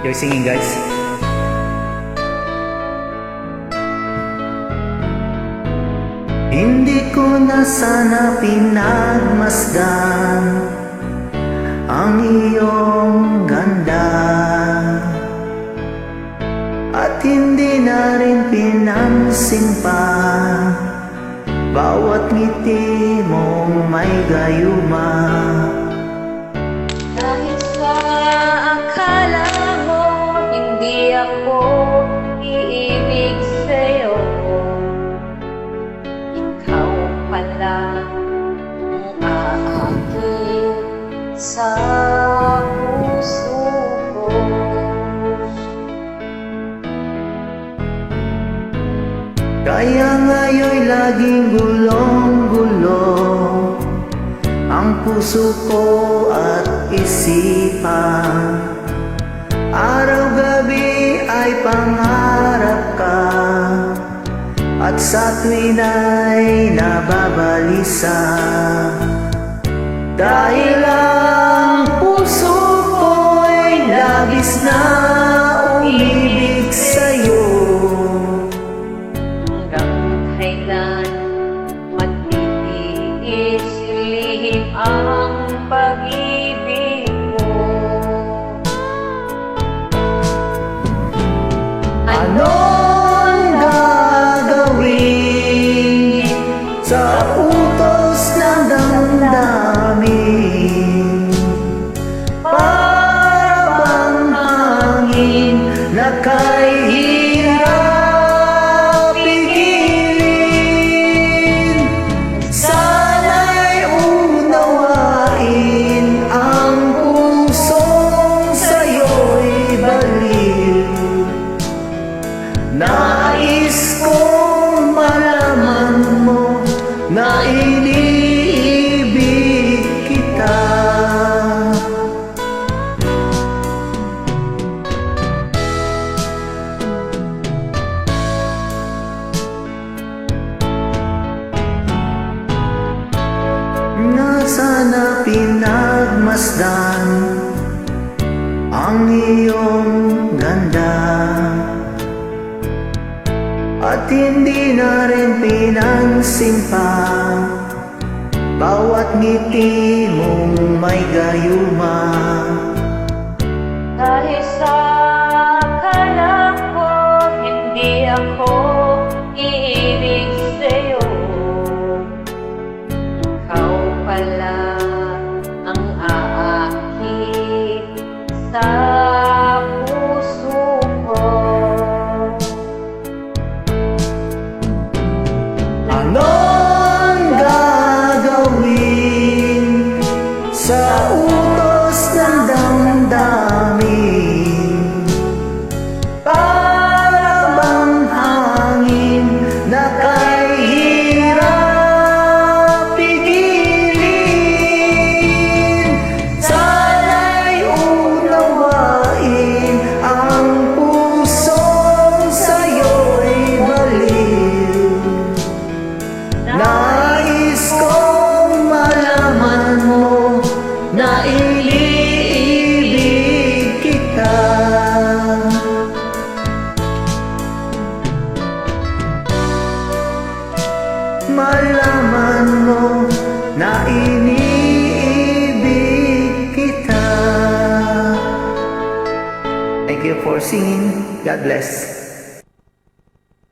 You're singing, guys. Hindi ko na sana pinagmasdan ang iyong ganda, at hindi na rin pinansin pa bawat ngiti mong may gayuma. Dahil sa akala mo hindi ako iibig sa'yo, ikaw pala ang aakin sa puso ko. Kaya ngayon'y laging gulong-gulo ang puso ko at isipan. Araw-gabi ay pangarap ka, at sa tuwin ay nababalisa. Dahil ang puso ko'y labis na umibig sa'yo. Kailan magtitiis lihim ang pag-ibig mo? Anong gagawin sa utos ng damdamin? Para bang hangin na kay hirap pigilin? Sana'y unawain ang pusong sa'yo'y baliw. Nais kong malaman mo na iniibig kita. Na sana pinagmasdan ang iyong ganda, at hindi na rin pinansin pa bawat ngiti mong may gayuma. Dahil sa akala ko hindi ako iibig sa'yo, ikaw pala ang aakin sa puso ko. Anong gagawin sa utos ng damdamin? Para bang hangin na kay hirap pigilin? Sana'y unawain ang pusong sa'yo'y baliw. Nais kong malaman mo na iniibig kita. Malaman mo na iniibig kita. Thank you for singing. God bless.